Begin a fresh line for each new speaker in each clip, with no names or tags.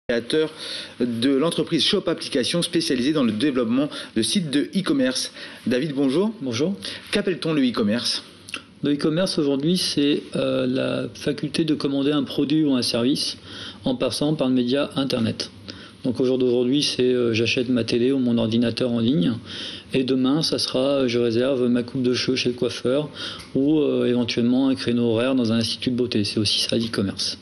Créateur de l'entreprise Shop Applications spécialisée dans le développement de sites de e-commerce. David, bonjour.
Bonjour.
Qu'appelle-t-on le e-commerce ?
Le e-commerce aujourd'hui, c'est la faculté de commander un produit ou un service en passant par le média Internet. Donc au jour d'aujourd'hui, c'est j'achète ma télé ou mon ordinateur en ligne. Et demain, ça sera je réserve ma coupe de cheveux chez le coiffeur ou éventuellement un créneau horaire dans un institut de beauté. C'est aussi ça l'e-commerce.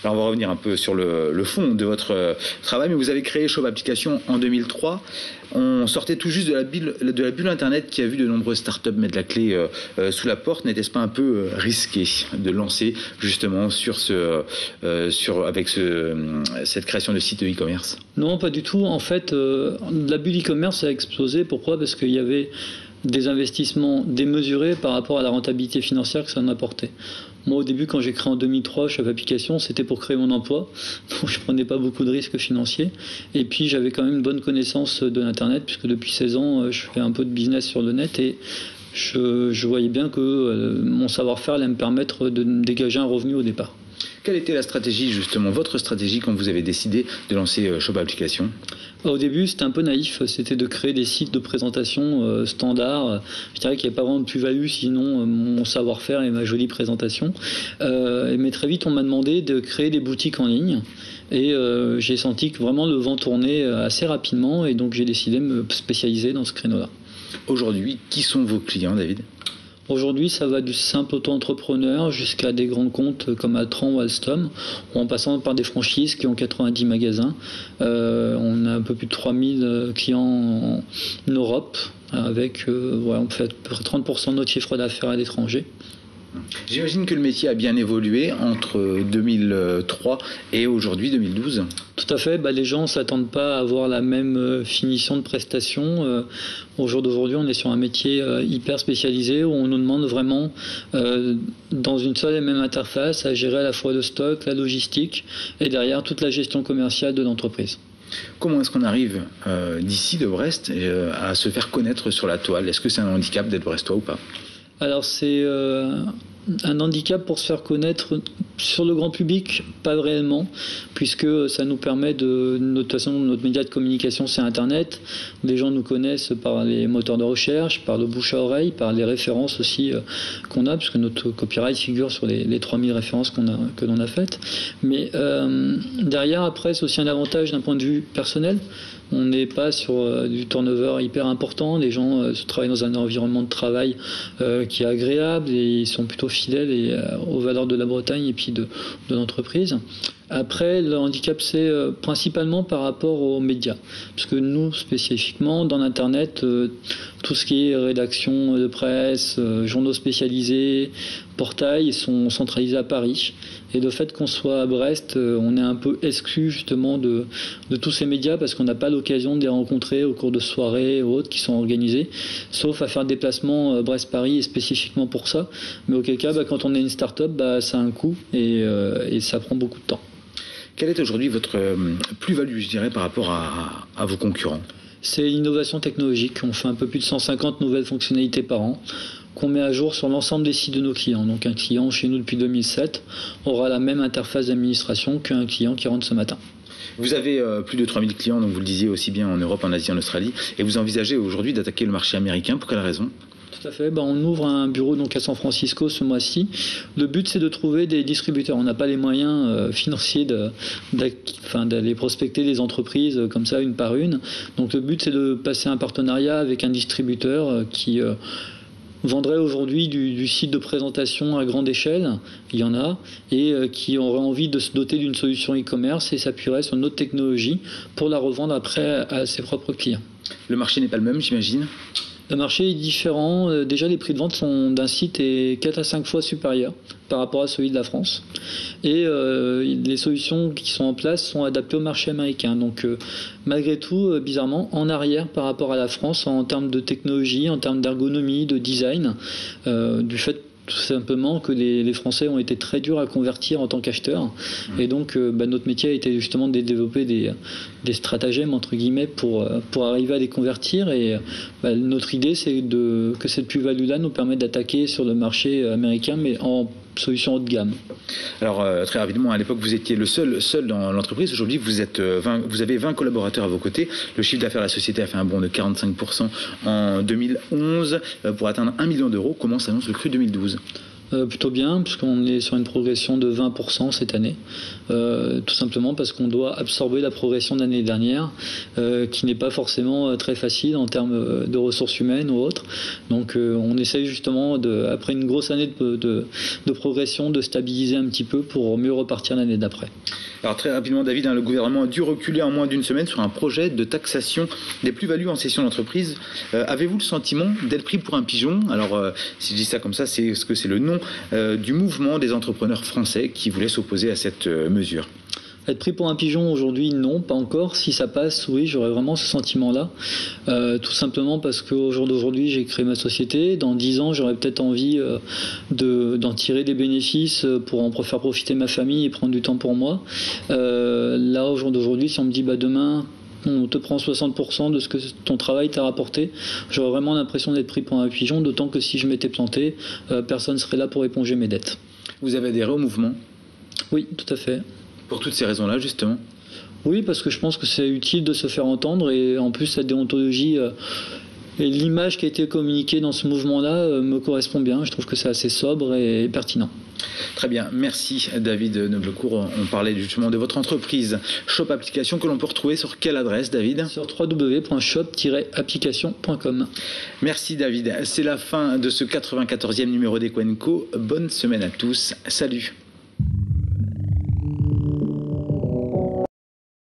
Alors on va revenir un peu sur le fond de votre travail, mais vous avez créé Shop Applications en 2003. On sortait tout juste de la bulle Internet qui a vu de nombreuses startups mettre la clé sous la porte. N'était-ce pas un peu risqué de lancer justement avec cette création de site de e-commerce ?
Non, pas du tout. En fait, la bulle e-commerce a explosé. Pourquoi ? Parce qu'il y avait des investissements démesurés par rapport à la rentabilité financière que ça en apportait. Moi, au début, quand j'ai créé en 2003 Shop Applications, c'était pour créer mon emploi. Donc, je ne prenais pas beaucoup de risques financiers. Et puis, j'avais quand même une bonne connaissance de l'Internet, puisque depuis 16 ans, je fais un peu de business sur le net. Et je voyais bien que mon savoir-faire allait me permettre de dégager un revenu au départ.
Quelle était la stratégie, justement, votre stratégie quand vous avez décidé de lancer Shop Applications ?
Au début, c'était un peu naïf, c'était de créer des sites de présentation standards. Je dirais qu'il n'y avait pas vraiment de plus-value, sinon mon savoir-faire et ma jolie présentation. Mais très vite, on m'a demandé de créer des boutiques en ligne. Et j'ai senti que vraiment le vent tournait assez rapidement. Et donc, j'ai décidé de me spécialiser dans ce créneau-là.
Aujourd'hui, qui sont vos clients, David ?
Aujourd'hui, ça va du simple auto-entrepreneur jusqu'à des grands comptes comme Altran ou Alstom, en passant par des franchises qui ont 90 magasins. On a un peu plus de 3000 clients en Europe, avec on fait à peu près 30% de notre chiffre d'affaires à l'étranger.
J'imagine que le métier a bien évolué entre 2003 et aujourd'hui 2012.
Tout à fait. Les gens ne s'attendent pas à avoir la même finition de prestation. Au jour d'aujourd'hui, on est sur un métier hyper spécialisé où on nous demande vraiment, dans une seule et même interface, à gérer à la fois le stock, la logistique et derrière toute la gestion commerciale de l'entreprise.
Comment est-ce qu'on arrive d'ici de Brest à se faire connaître sur la toile ? Est-ce que c'est un handicap d'être brestois ou pas ?
Alors c'est un handicap pour se faire connaître sur le grand public, pas réellement, puisque ça nous permet de toute façon, notre média de communication c'est Internet. Les gens nous connaissent par les moteurs de recherche, par le bouche à oreille, par les références aussi qu'on a, puisque notre copyright figure sur les 3000 références que l'on a faites. Mais derrière, après, c'est aussi un avantage d'un point de vue personnel. On n'est pas sur du turnover hyper important. Les gens travaillent dans un environnement de travail qui est agréable et ils sont plutôt fidèles aux valeurs de la Bretagne et puis de l'entreprise. Après, le handicap, c'est principalement par rapport aux médias. Parce que nous, spécifiquement, dans l'Internet, tout ce qui est rédaction de presse, journaux spécialisés, portails sont centralisés à Paris. Et le fait qu'on soit à Brest, on est un peu exclu justement de tous ces médias parce qu'on n'a pas l'occasion de les rencontrer au cours de soirées ou autres qui sont organisées, sauf à faire des déplacements Brest-Paris et spécifiquement pour ça. Mais auquel cas, quand on est une start-up, ça a un coût et ça prend beaucoup de temps.
Quelle est aujourd'hui votre plus-value, je dirais, par rapport à vos concurrents ?
C'est l'innovation technologique. On fait un peu plus de 150 nouvelles fonctionnalités par an qu'on met à jour sur l'ensemble des sites de nos clients. Donc un client chez nous depuis 2007 aura la même interface d'administration qu'un client qui rentre ce matin.
Vous avez plus de 3000 clients, donc vous le disiez aussi bien en Europe, en Asie, en Australie, et vous envisagez aujourd'hui d'attaquer le marché américain. Pour quelle raison ?
Tout à fait. On ouvre un bureau donc à San Francisco ce mois-ci. Le but, c'est de trouver des distributeurs. On n'a pas les moyens financiers d'aller prospecter des entreprises comme ça, une par une. Donc le but, c'est de passer un partenariat avec un distributeur qui vendrait aujourd'hui du site de présentation à grande échelle, il y en a, et qui aurait envie de se doter d'une solution e-commerce et s'appuierait sur notre technologie pour la revendre après à ses propres clients.
Le marché n'est pas le même, j'imagine ?
Le marché est différent. Déjà, les prix de vente d'un site est 4 à 5 fois supérieurs par rapport à celui de la France. Et les solutions qui sont en place sont adaptées au marché américain. Donc, malgré tout, bizarrement, en arrière par rapport à la France en termes de technologie, en termes d'ergonomie, de design, du fait tout simplement que les Français ont été très durs à convertir en tant qu'acheteurs. Et donc, notre métier a été justement de développer des stratagèmes, entre guillemets, pour arriver à les convertir. Et notre idée, c'est que cette plus-value-là nous permet d'attaquer sur le marché américain, mais en solution haut de gamme.
Alors, très rapidement, à l'époque, vous étiez le seul dans l'entreprise. Aujourd'hui, vous avez 20 collaborateurs à vos côtés. Le chiffre d'affaires de la société a fait un bond de 45% en 2011 pour atteindre 1 million d'euros. Comment s'annonce le cru 2012 ?
Plutôt bien, puisqu'on est sur une progression de 20% cette année. Tout simplement parce qu'on doit absorber la progression de l'année dernière, qui n'est pas forcément très facile en termes de ressources humaines ou autres. Donc on essaye justement, après une grosse année de progression, de stabiliser un petit peu pour mieux repartir l'année d'après.
Alors très rapidement, David, le gouvernement a dû reculer en moins d'une semaine sur un projet de taxation des plus-values en cession d'entreprise. Avez-vous le sentiment d'être pris pour un pigeon ? Alors si je dis ça comme ça, c'est ce que c'est le nom du mouvement des entrepreneurs français qui voulaient s'opposer à cette mesure.
Être pris pour un pigeon aujourd'hui, non, pas encore. Si ça passe, oui, j'aurais vraiment ce sentiment-là. Tout simplement parce qu'au jour d'aujourd'hui, j'ai créé ma société. Dans 10 ans, j'aurais peut-être envie d'en tirer des bénéfices pour en faire profiter ma famille et prendre du temps pour moi. Là, au jour d'aujourd'hui, si on me dit demain, on te prend 60% de ce que ton travail t'a rapporté, j'aurais vraiment l'impression d'être pris pour un pigeon, d'autant que si je m'étais planté, personne ne serait là pour éponger mes dettes.
Vous avez adhéré au mouvement ?
Oui, tout à fait.
Pour toutes ces raisons-là, justement ?
Oui, parce que je pense que c'est utile de se faire entendre, et en plus la déontologie et l'image qui a été communiquée dans ce mouvement-là me correspond bien. Je trouve que c'est assez sobre et pertinent.
Très bien, merci David Noblecourt. On parlait justement de votre entreprise Shop Application que l'on peut retrouver sur quelle adresse, David ?
Sur www.shop-application.com.
Merci David, c'est la fin de ce 94e numéro d'Eco & Co. Bonne semaine à tous, salut.